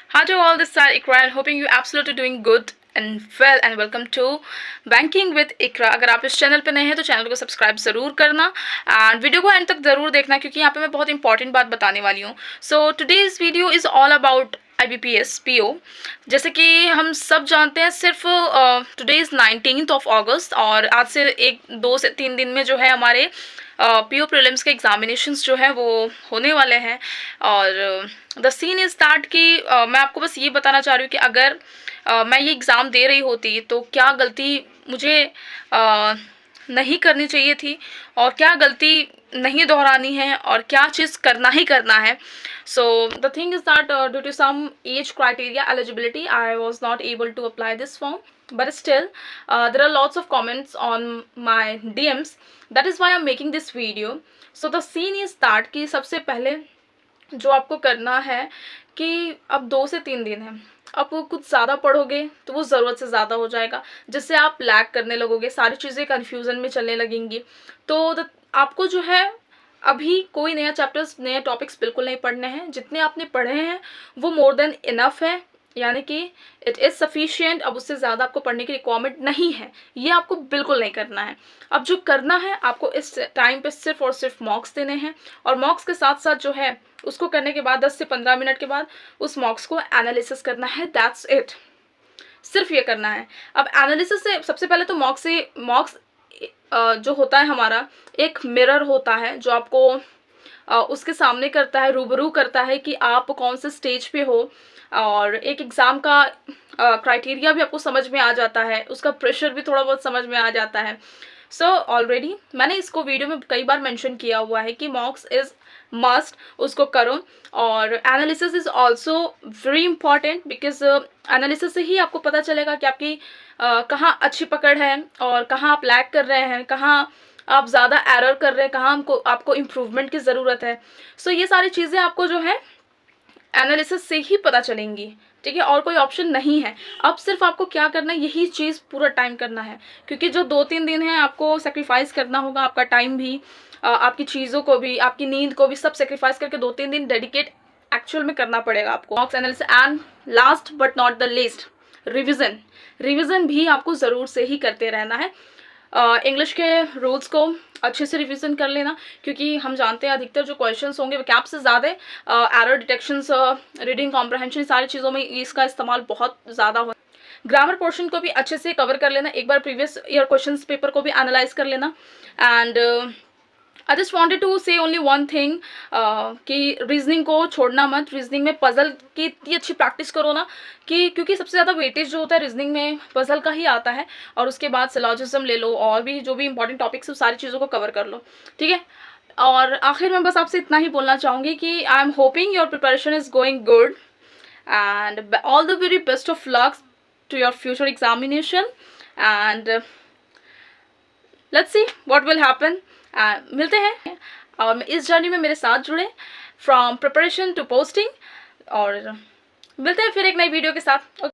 Hi to all, this side Ikra and hoping you absolutely doing good and well and welcome to banking with Iqra. अगर आप इस channel पे नए हैं तो चैनल को सब्सक्राइब ज़रूर करना एंड वीडियो को एंड तक ज़रूर देखना क्योंकि यहाँ पे मैं बहुत इंपॉर्टेंट बात बताने वाली हूँ। सो today's video is all about IBPS PO। जैसे कि हम सब जानते हैं सिर्फ टुडे इज़ 19th ऑफ अगस्त और आज से 1 2 से 3 दिन में जो है हमारे PO प्रीलिम्स के एग्जामिनेशंस जो है वो होने वाले हैं। और द सीन इज़ दैट कि मैं आपको बस ये बताना चाह रही हूँ कि अगर मैं ये एग्ज़ाम दे रही होती तो क्या गलती मुझे नहीं करनी चाहिए थी और क्या गलती नहीं दोहरानी है और क्या चीज़ करना ही करना है। So the thing is that due to some age criteria eligibility I was not able to apply this form, but still there are lots of comments on my DMs. That is why I'm making this video. So the scene is that कि सबसे पहले जो आपको करना है कि अब 2 से 3 दिन है, अब वो कुछ ज़्यादा पढ़ोगे तो वो ज़रूरत से ज़्यादा हो जाएगा जिससे आप लैग करने लगोगे, सारी चीज़ें कन्फ्यूज़न में चलने लगेंगी। तो आपको जो है अभी कोई नया चैप्टर्स नए टॉपिक्स बिल्कुल नहीं पढ़ने हैं, जितने आपने पढ़े हैं वो मोर देन इनफ है, यानी कि इट इज़ सफिशिएंट। अब उससे ज़्यादा आपको पढ़ने की रिक्वायरमेंट नहीं है, ये आपको बिल्कुल नहीं करना है। अब जो करना है आपको इस टाइम पे सिर्फ और सिर्फ मॉक्स देने हैं और मॉक्स के साथ साथ जो है उसको करने के बाद 10 से 15 मिनट के बाद उस मॉक्स को एनालिसिस करना है। दैट्स इट, सिर्फ ये करना है। अब एनालिसिस से सबसे पहले तो मॉक्स जो होता है हमारा एक मिरर होता है जो आपको उसके सामने करता है, रूबरू करता है कि आप कौन से स्टेज पे हो और एक एग्ज़ाम का क्राइटेरिया भी आपको समझ में आ जाता है, उसका प्रेशर भी थोड़ा बहुत समझ में आ जाता है। सो ऑलरेडी मैंने इसको वीडियो में कई बार मेंशन किया हुआ है कि मॉक्स इज़ मस्ट, उसको करो। और analysis is also very important because analysis से ही आपको पता चलेगा कि आपकी कहाँ अच्छी पकड़ है और कहाँ आप लैग कर रहे हैं, कहाँ आप ज़्यादा एरर कर रहे हैं, कहाँ आपको इम्प्रूवमेंट की ज़रूरत है। सो ये सारी चीज़ें आपको जो है एनालिसिस से ही पता चलेंगी, ठीक है, और कोई ऑप्शन नहीं है। अब सिर्फ आपको क्या करना है, यही चीज़ पूरा टाइम करना है क्योंकि जो 2 3 दिन हैं आपको सेक्रीफाइस करना होगा, आपका टाइम भी, आपकी चीज़ों को भी, आपकी नींद को भी, सब सेक्रीफाइस करके 2 3 दिन डेडिकेट एक्चुअल में करना पड़ेगा आपको मॉक्स analysis. And last but not the least, revision भी आपको ज़रूर से ही करते रहना है। इंग्लिश के रूल्स को अच्छे से रिवीजन कर लेना क्योंकि हम जानते हैं अधिकतर जो क्वेश्चंस होंगे कैप से ज़्यादा एरर डिटेक्शंस, रीडिंग कॉम्प्रहेंशन, सारी चीज़ों में इसका इस्तेमाल बहुत ज़्यादा हो। ग्रामर पोर्शन को भी अच्छे से कवर कर लेना, एक बार प्रीवियस ईयर क्वेश्चंस पेपर को भी एनालाइज कर लेना। And I just wanted to say only one thing कि रीजनिंग को छोड़ना मत। रीजनिंग में पजल की इतनी अच्छी प्रैक्टिस करो ना कि क्योंकि सबसे ज़्यादा वेटेज जो होता है रीजनिंग में पजल का ही आता है, और उसके बाद सिलॉजिज्म ले लो और भी जो भी इंपॉर्टेंट टॉपिक्स सारी चीज़ों को कवर कर लो, ठीक है। और आखिर में बस आपसे इतना ही बोलना चाहूँगी कि I am hoping your preparation is going good and all the very best of luck to your future examination and let's see what will happen. मिलते हैं और इस जर्नी में मेरे साथ जुड़े फ्रॉम प्रिपरेशन टू पोस्टिंग, और मिलते हैं फिर एक नई वीडियो के साथ।